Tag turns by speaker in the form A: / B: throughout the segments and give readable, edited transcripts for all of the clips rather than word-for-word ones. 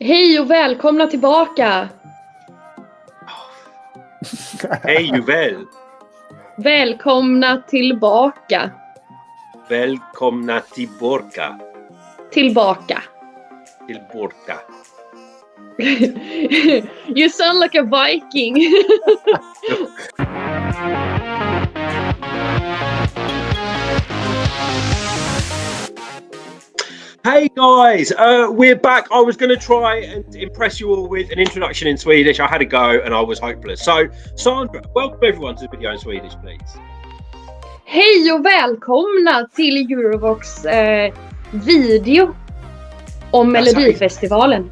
A: Hej och välkomna tillbaka!
B: Hej och väl!
A: Välkomna tillbaka!
B: Välkomna tillbaka!
A: Tillbaka!
B: Tillbaka!
A: You sound like a Viking!
B: Hey guys, we're back. I was going to try and impress you all with an introduction in Swedish. I had a go and I was hopeless. So, Sandra, welcome everyone to the video in Swedish, please.
A: Hej och välkomna till Eurovox video om Melodifestivalen.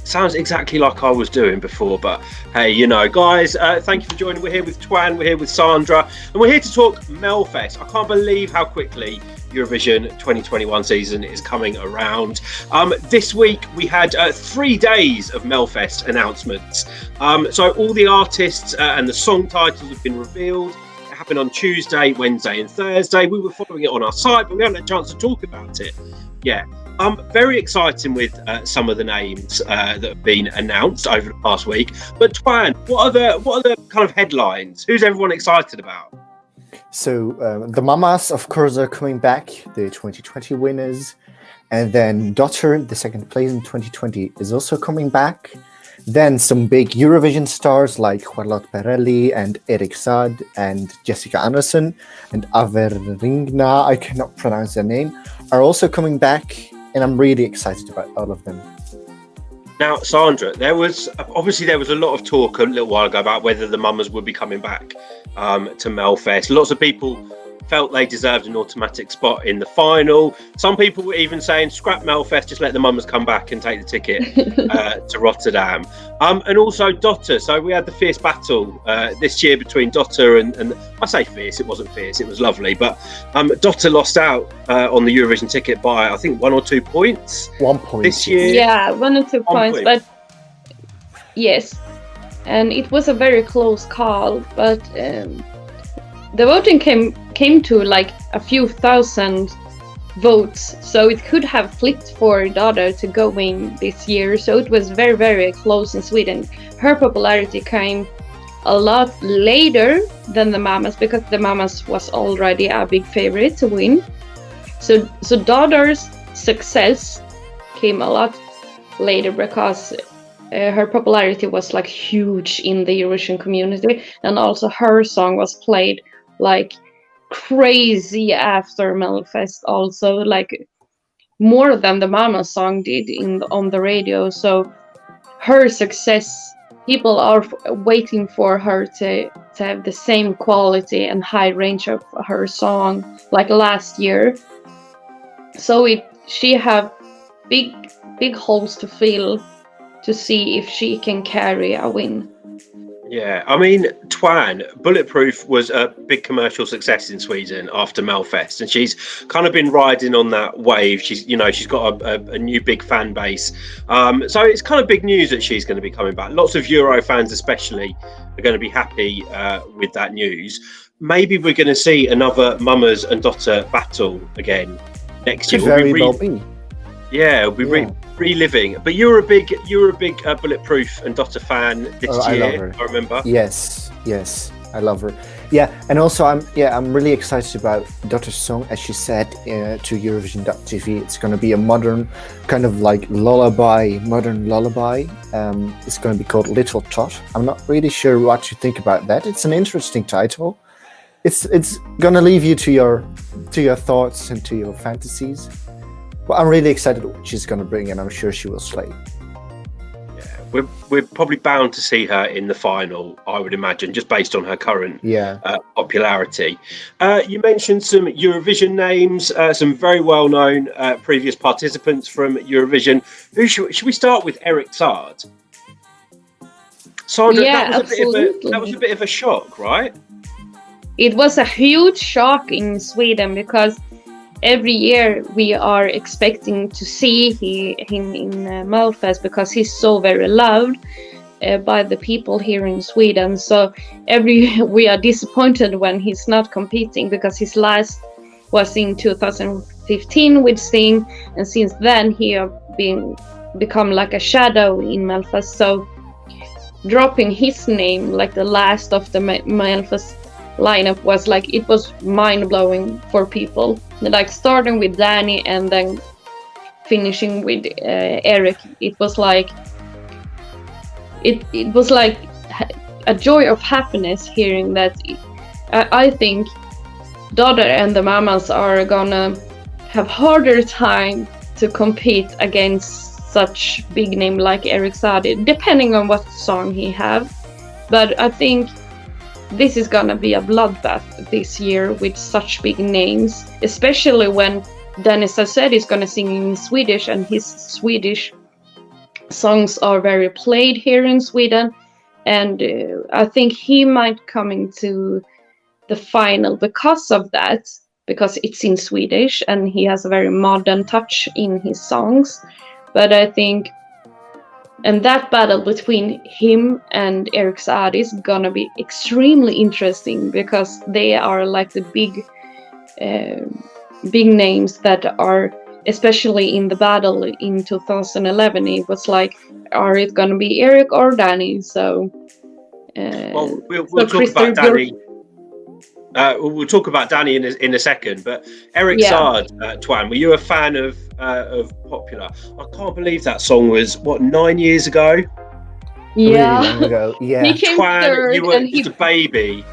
B: Sounds exactly like I was doing before, but hey, you know, guys, thank you for joining. We're here with Twan, we're here with Sandra, and we're here to talk Melfest. I can't believe how quickly Eurovision 2021 season is coming around. This week we had 3 days of Melfest announcements. So all the artists and the song titles have been revealed. It happened on Tuesday, Wednesday and Thursday. We were following it on our site, but we haven't had a chance to talk about it. Yeah. Very exciting with some of the names that have been announced over the past week. But Twan, what are the kind of headlines? Who's everyone excited about?
C: So the Mamas, of course, are coming back, the 2020 winners. And then Dotter, the second place in 2020, is also coming back. Then some big Eurovision stars like Perrelli and Erik Saade and Jessica Andersson and Alvaro, I cannot pronounce their name, are also coming back. And I'm really excited about all of them.
B: Now, Sandra, there was a lot of talk a little while ago about whether the Mamas would be coming back to Melfest. Lots of people felt they deserved an automatic spot in the final. Some people were even saying, scrap Melfest, just let the Mamas come back and take the ticket to Rotterdam. And also Dotter. So we had the fierce battle this year between Dotter and I say fierce, it wasn't fierce, it was lovely. But Dotter lost out on the Eurovision ticket by, I think, 1 or 2 points.
C: 1 point.
B: This year.
A: Yeah, 1 or 2 points,
B: point.
A: but yes. And it was a very close call, but the voting came to like a few thousand votes, so it could have flipped for Daughter to go in this year. So it was very, very close in Sweden. Her popularity came a lot later than the Mamas because the Mamas was already a big favorite to win. So Daughter's success came a lot later because her popularity was like huge in the Eurovision community, and also her song was played like crazy after Melfest, also like more than the Mama song did on the radio. So her success, people are waiting for her to have the same quality and high range of her song like last year. So she have big holes to fill to see if she can carry a win.
B: Yeah, I mean, Twan, Bulletproof was a big commercial success in Sweden after Melfest, and she's kind of been riding on that wave. She's got a new big fan base. So it's kind of big news that she's going to be coming back. Lots of Euro fans especially are going to be happy with that news. Maybe we're going to see another Mamas and Dotter battle again next year.
C: Very well be.
B: Yeah, we'll be reliving. But you're a big Bulletproof and Dotter fan this year.
C: I love her.
B: I remember.
C: Yes, I love her. Yeah, and also I'm really excited about Dotter's song, as she said to Eurovision.tv. It's going to be a modern kind of like modern lullaby. It's going to be called Little Tot. I'm not really sure what you think about that. It's an interesting title. It's going to leave you to your thoughts and to your fantasies. But I'm really excited what she's going to bring, and I'm sure she will slay.
B: Yeah, we're probably bound to see her in the final, I would imagine, just based on her current popularity. You mentioned some Eurovision names, some very well-known previous participants from Eurovision. Should we start with Erik Saade? Sandra,
A: Yeah,
B: that was a bit of a shock, right?
A: It was a huge shock in Sweden because every year we are expecting to see him in Melfest because he's so very loved by the people here in Sweden. So we are disappointed when he's not competing because his last was in 2015 with Sting, and since then he have been become like a shadow in Melfest. So dropping his name like the last of the Melfest lineup was like, it was mind-blowing for people. Like starting with Dandi and then finishing with Eric, it was like it was like a joy of happiness hearing that. I think Dodder and the Mamas are gonna have harder time to compete against such big name like Eric Saade, depending on what song he have. But I think this is gonna be a bloodbath this year with such big names, especially when Dennis Saucedo is gonna sing in Swedish, and his Swedish songs are very played here in Sweden. And I think he might come into the final because of that, because it's in Swedish and he has a very modern touch in his songs. But I think, and that battle between him and Eric Saade is gonna be extremely interesting, because they are like the big names that are, especially in the battle in 2011, it was like, are it gonna be Eric or Dandi? So
B: well, we'll talk about Dandi. We'll talk about Dandi in a second, but Eric Saade, Twan, were you a fan of Popular? I can't believe that song was, what, 9 years ago?
A: Yeah.
C: Really long ago. Yeah.
A: He came
B: Twan,
A: third
B: you were
A: and
B: just a baby.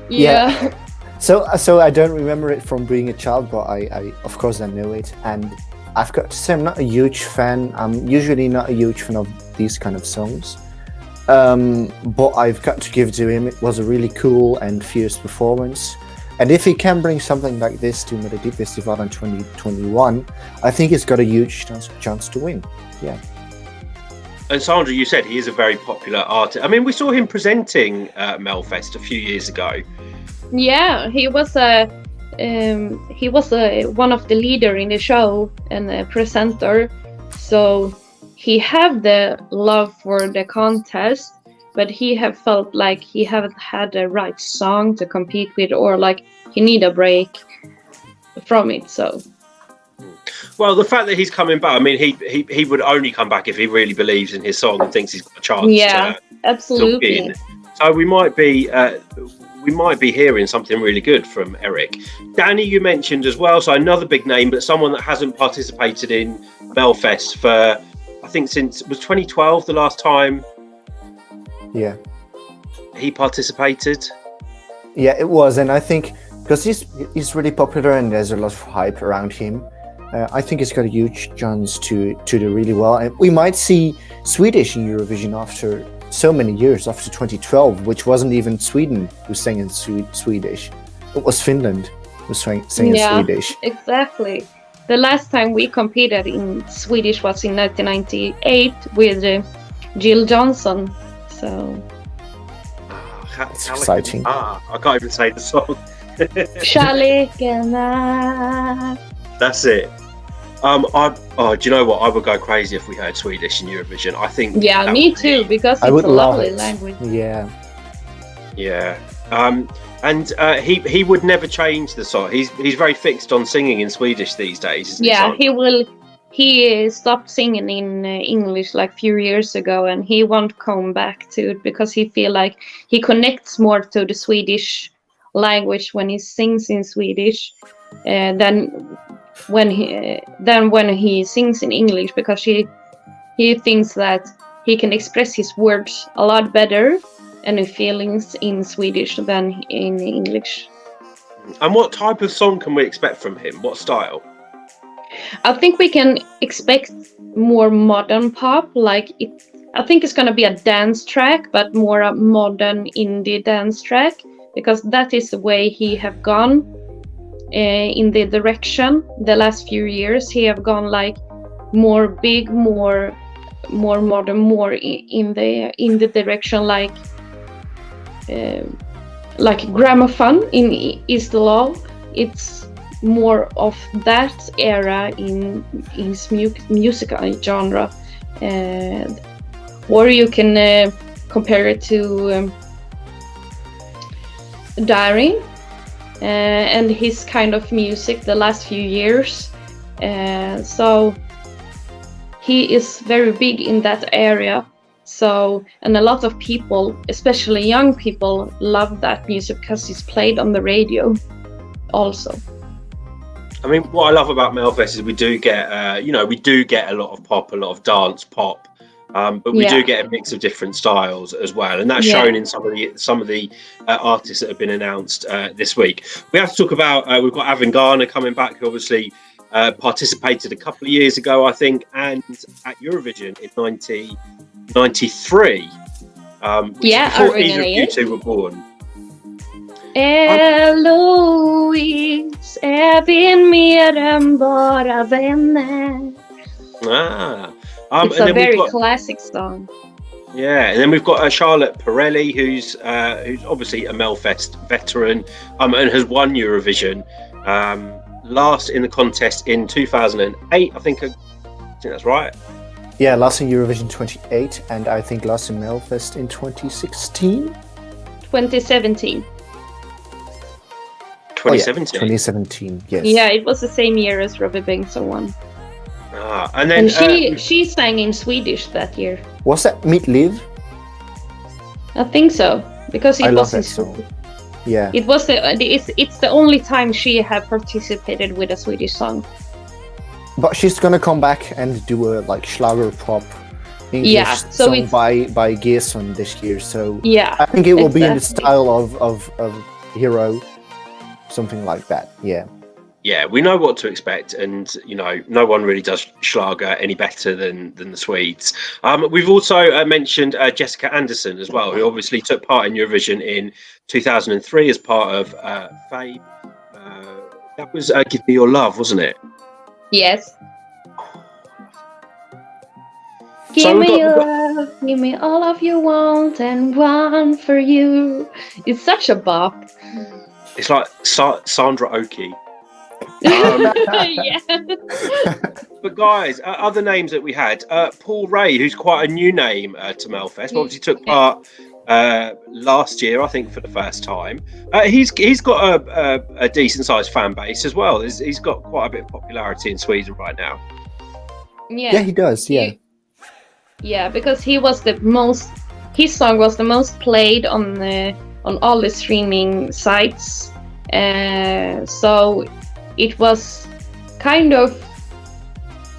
A: Yeah.
C: So I don't remember it from being a child, but I of course I know it. And I've got to say, I'm not a huge fan. I'm usually not a huge fan of these kind of songs. But I've got to give to him, it was a really cool and fierce performance. And if he can bring something like this to Melodifestivalen in 2021, I think he's got a huge chance to win. Yeah.
B: And Sandra, you said he is a very popular artist. I mean, we saw him presenting Melfest a few years ago.
A: Yeah, he was one of the leader in the show and a presenter. So he have the love for the contest, but he have felt like he haven't had the right song to compete with, or like he need a break from it. So,
B: well, the fact that he's coming back, I mean, he would only come back if he really believes in his song and thinks he's got a chance.
A: Yeah, absolutely.
B: To win. So we might be hearing something really good from Eric. Dandi, you mentioned as well, so another big name, but someone that hasn't participated in Melfest for, I think, since, was 2012 the last time?
C: Yeah.
B: He participated?
C: Yeah, it was, and I think because he's really popular and there's a lot of hype around him, I think he's got a huge chance to do really well. And we might see Swedish in Eurovision after so many years, after 2012, which wasn't even Sweden who sang in Swedish. It was Finland who sang in Swedish.
A: Exactly. The last time we competed in Swedish was in 1998 with Jill Johnson. So
C: it's exciting.
B: I can't even say the song.
A: Kärleken är.
B: That's it. Do you know what? I would go crazy if we heard Swedish in Eurovision. I think.
A: Yeah, me too, because it's a lovely language.
C: Yeah.
B: Yeah. And he would never change the song. He's very fixed on singing in Swedish these days, isn't he?
A: Yeah, he will. He stopped singing in English like a few years ago, and he won't come back to it because he feel like he connects more to the Swedish language when he sings in Swedish than when he sings in English, because he thinks that he can express his words a lot better and his feelings in Swedish than in English.
B: And what type of song can we expect from him? What style?
A: I think we can expect more modern pop. I think it's going to be a dance track, but more a modern indie dance track, because that is the way he have gone in the direction the last few years. He have gone like more big, more modern, more in the direction like gramophone in Is the Law. It's more of that era in his musical genre, or you can compare it to Darin and his kind of music the last few years. So he is very big in that area. So, and a lot of people, especially young people, love that music because it's played on the radio also.
B: I mean, what I love about Melfest is we do get a lot of pop, a lot of dance pop, but we do get a mix of different styles as well, and that's shown in some of the artists that have been announced this week. We have to talk about we've got Arvingarna coming back, who obviously participated a couple of years ago, I think, and at Eurovision in 1993. Before either of you two were born.
A: Eloise, är vi mer än bara vänner? It's a very classic song.
B: Yeah, and then we've got Charlotte Perrelli, who's obviously a Melfest veteran, and has won Eurovision. Last in the contest in 2008, I think that's right.
C: Yeah, last in Eurovision 28, and I think last in Melfest in 2016?
A: 2017.
B: 2017.
C: 2017, yes.
A: Yeah, it was the same year as Robbie Bengtsson won.
B: And then
A: she sang in Swedish that year.
C: Was that Mitt Liv?
A: I think so, because it was in Swedish.
C: Yeah.
A: It's the only time she have participated with a Swedish song.
C: But she's gonna come back and do a Schlager pop English song by Gerson this year. So I think it will be in the style of Hero, something like that. Yeah.
B: Yeah, we know what to expect, and no one really does Schlager any better than the Swedes. We've also mentioned Jessica Andersson as well, who obviously took part in Eurovision in 2003 as part of Fame. That was "Give Me Your Love," wasn't it?
A: Yes. Give me your love, give me all of you want, and one for you. It's such a bop.
B: It's like Sandra Oki.
A: Yeah.
B: But guys, other names that we had, Paul Ray, who's quite a new name to Melfest, obviously took part last year, I think, for the first time. He's got a decent sized fan base as well. He's got quite a bit of popularity in Sweden right now.
C: Yeah, he does.
A: Yeah, because his song was the most played on all the streaming sites. So it was kind of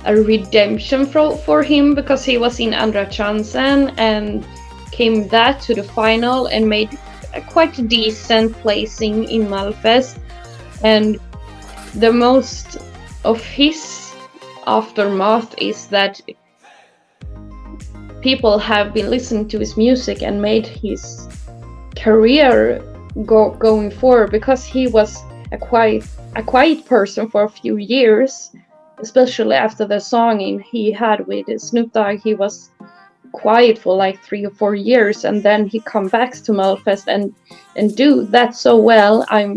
A: a redemption for him, because he was in Andra Chansen and came to the final and made a quite decent placing in Melfest. And the most of his aftermath is that people have been listening to his music and made his career going forward, because he was a quiet person for a few years, especially after the song he had with Snoop Dogg. He was quiet for 3 or 4 years, and then he come back to Melfest and do that so well. I'm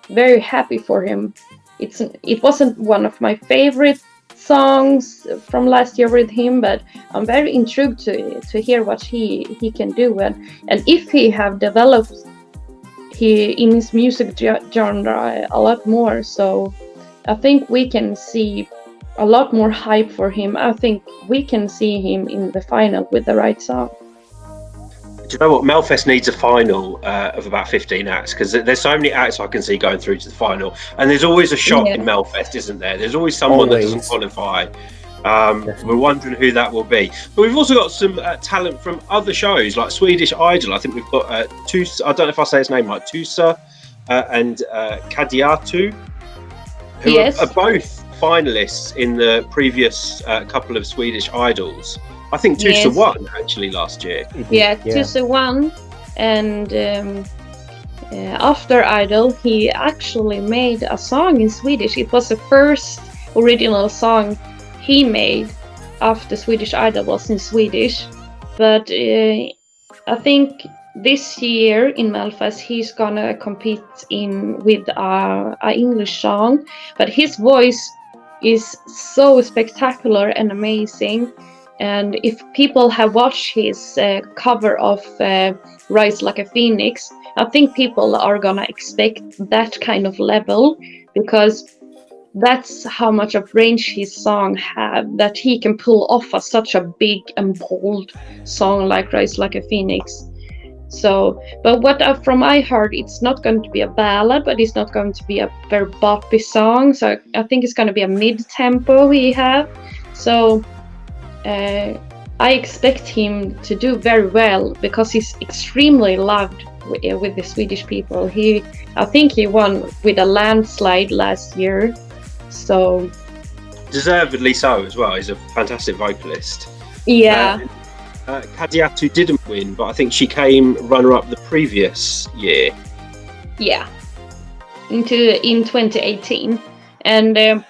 A: very happy for him. It wasn't one of my favorite songs from last year with him, but I'm very intrigued to hear what he can do, and if he have developed in his music genre a lot more. So I think we can see a lot more hype for him. I think we can see him in the final with the right song.
B: Do you know what? Melfest needs a final of about 15 acts, because there's so many acts I can see going through to the final, and there's always a shock in Melfest, isn't there? There's always someone that doesn't qualify. We're wondering who that will be. But we've also got some talent from other shows like Swedish Idol. I think we've got Tusa, I don't know if I say his name right, Tusa and Kadiatu, who are both finalists in the previous couple of Swedish Idols. I think Tusa won actually last year.
A: Yeah, Tusa won, and after Idol he actually made a song in Swedish. It was the first original song he made after Swedish Idol was in Swedish. But I think this year in Melfest he's gonna compete with a English song, but his voice is so spectacular and amazing. And if people have watched his cover of Rise Like a Phoenix, I think people are gonna expect that kind of level, because that's how much of range his song have, that he can pull off such a big and bold song like Rise Like a Phoenix. So, but from I heard, it's not going to be a ballad, but it's not going to be a very boppy song. So I think it's going to be a mid-tempo he have. So I expect him to do very well because he's extremely loved with the Swedish people. I think he won with a landslide last year. So
B: deservedly so as well. He's a fantastic vocalist.
A: Yeah.
B: Kadiatu didn't win, but I think she came runner-up the previous year.
A: Yeah, in 2018, and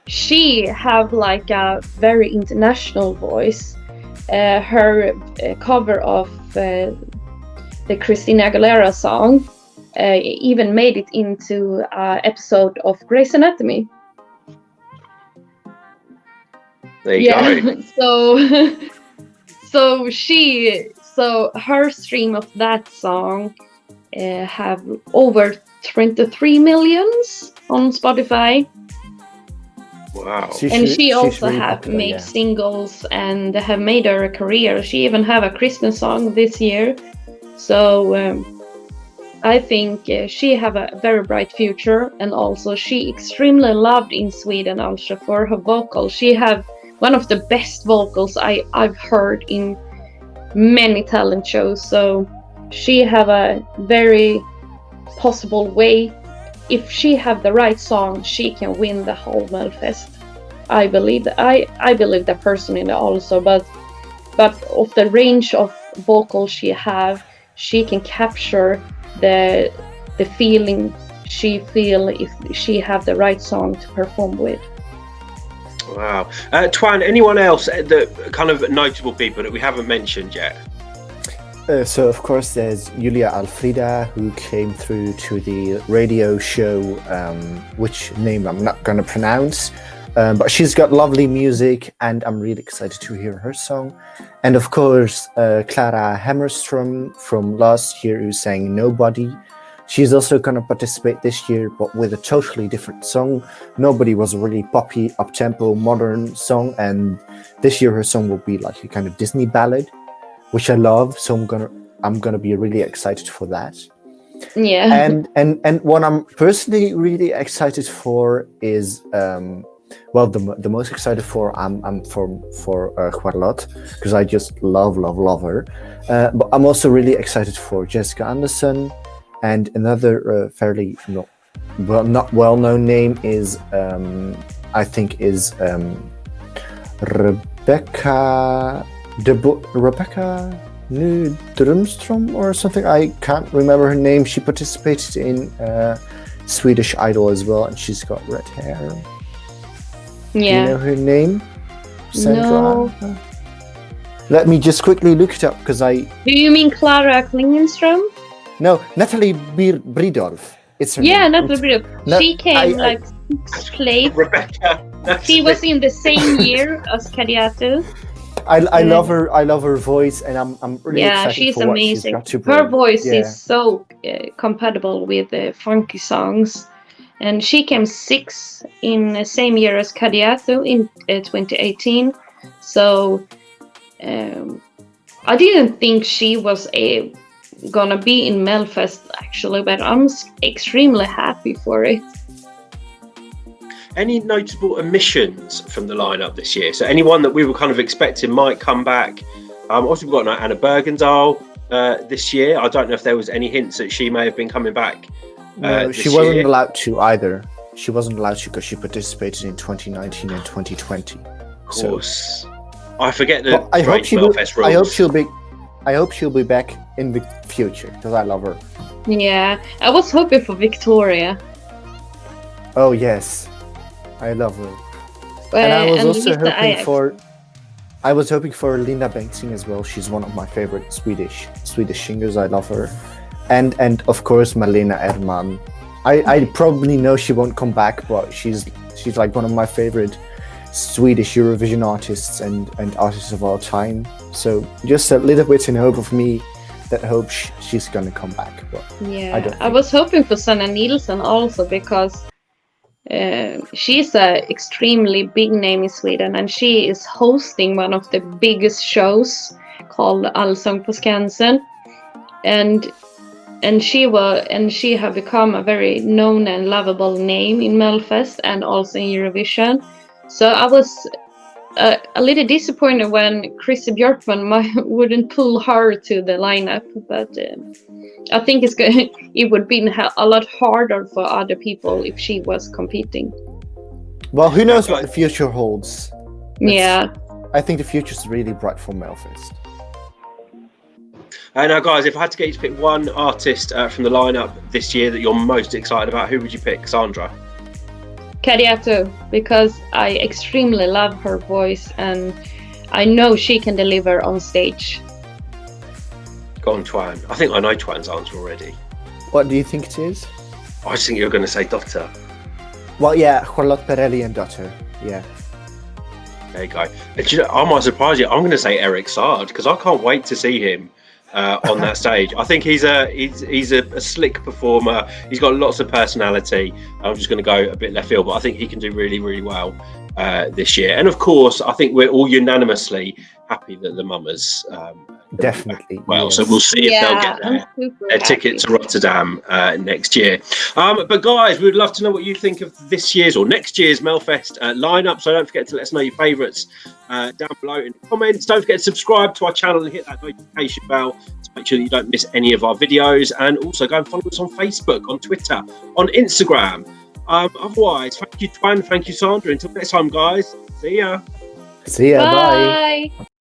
A: she have like a very international voice. Her cover of the Christina Aguilera song even made it into an episode of Grey's Anatomy.
B: There you go.
A: So her stream of that song have over 23 millions on Spotify.
B: Wow.
A: And she also
C: really
A: have
C: popular,
A: made singles and have made her a career. She even have a Christmas song this year. So I think she have a very bright future, and also she extremely loved in Sweden also for her vocal. She have one of the best vocals I've heard in many talent shows. So she have a very possible way. If she have the right song, she can win the whole Melfest. I believe that. I believe that personally also. But of the range of vocals she have, she can capture the feeling she feel if she have the right song to perform with.
B: Wow. Twan, anyone else, the kind of notable people that we haven't mentioned yet?
C: So of course there's Julia Alfrida, who came through to the radio show, which name I'm not going to pronounce, but she's got lovely music and I'm really excited to hear her song. And of course Clara Klingenström from last year, who sang Nobody. She's also going to participate this year, but with a totally different song. Nobody was a really poppy, up-tempo, modern song, and this year her song will be like a kind of Disney ballad, which I love. So I'm gonna be really excited for that.
A: Yeah.
C: And what I'm personally really excited for is the most excited for I'm for quite a lot, because I just love her. But I'm also really excited for Jessica Andersson. And another fairly not well-known name is Rebecca Nudrumström or something. I can't remember her name. She participated in Swedish Idol as well, and she's got red hair.
A: Yeah.
C: Do you know her name? Sandra?
A: No.
C: Let me just quickly look it up because
A: Do you mean Clara Klingenström?
C: No, Natalie Bridolf. It's her
A: Yeah,
C: name.
A: Natalie Bridolf. She came sixth place.
B: Rebecca.
A: She was in the same year as Kadiatu.
C: I love her. I love her voice, and I'm really excited
A: she's
C: for what
A: amazing.
C: she's got to bring.
A: Her voice is so compatible with the funky songs, and she came sixth in the same year as Kadiatu in 2018. So I didn't think she was gonna be in Melfest actually, but I'm extremely happy for it.
B: Any notable omissions from the lineup this year? So anyone that we were kind of expecting might come back. Also, we've got Anna Bergendahl this year. I don't know if there was any hints that she may have been coming back.
C: No, she wasn't allowed to either. She wasn't allowed to because she participated in 2019 and 2020.
B: Of course. I forget the
C: I hope
B: Melfest rules.
C: I hope she'll be back in the future because I love her.
A: Yeah, I was hoping for Victoria.
C: Oh yes, I love her. And I was also hoping for Linda Bengtzing as well. She's one of my favorite Swedish singers. I love her, and of course Malena Erdman. I probably know she won't come back, but she's like one of my favorite Swedish Eurovision artists and artists of all time. So just a little bit in hope of me that hope she's gonna come back. But
A: yeah, I was hoping for Sanna Nielsen also because she's a extremely big name in Sweden, and she is hosting one of the biggest shows called Allsång på Skansen, and she have become a very known and lovable name in Melfest and also in Eurovision. So I was a little disappointed when Chrissy Björkman wouldn't pull her to the lineup, but I think it would be a lot harder for other people if she was competing.
C: Well, who knows what the future holds?
A: Yeah.
C: I think the future is really bright for Melfest.
B: Now, guys, if I had to get you to pick one artist from the lineup this year that you're most excited about, who would you pick, Sandra?
A: Kadiatu, because I extremely love her voice and I know she can deliver on stage.
B: Go on, Twan. I think I know Twan's answer already.
C: What do you think it is?
B: I just think you're going to say Dotter.
C: Well, yeah, Charlotte Perrelli and Dotter. Yeah.
B: There you go. I might surprise you. I'm going to say Eric Saade because I can't wait to see him on that stage. I think he's a slick performer. He's got lots of personality. I'm just going to go a bit left field, but I think he can do really, really well this year. And of course, I think we're all unanimously happy that the Mummers
C: definitely
B: well.
C: Yes.
B: So we'll see if they'll get their ticket to Rotterdam next year. But guys, we'd love to know what you think of this year's or next year's Melfest lineup. So don't forget to let us know your favourites down below in the comments. Don't forget to subscribe to our channel and hit that notification bell to make sure that you don't miss any of our videos. And also go and follow us on Facebook, on Twitter, on Instagram. Otherwise, thank you, Twan. Thank you, Sandra. Until next time, guys. See ya.
C: See ya.
A: Bye.
D: Bye.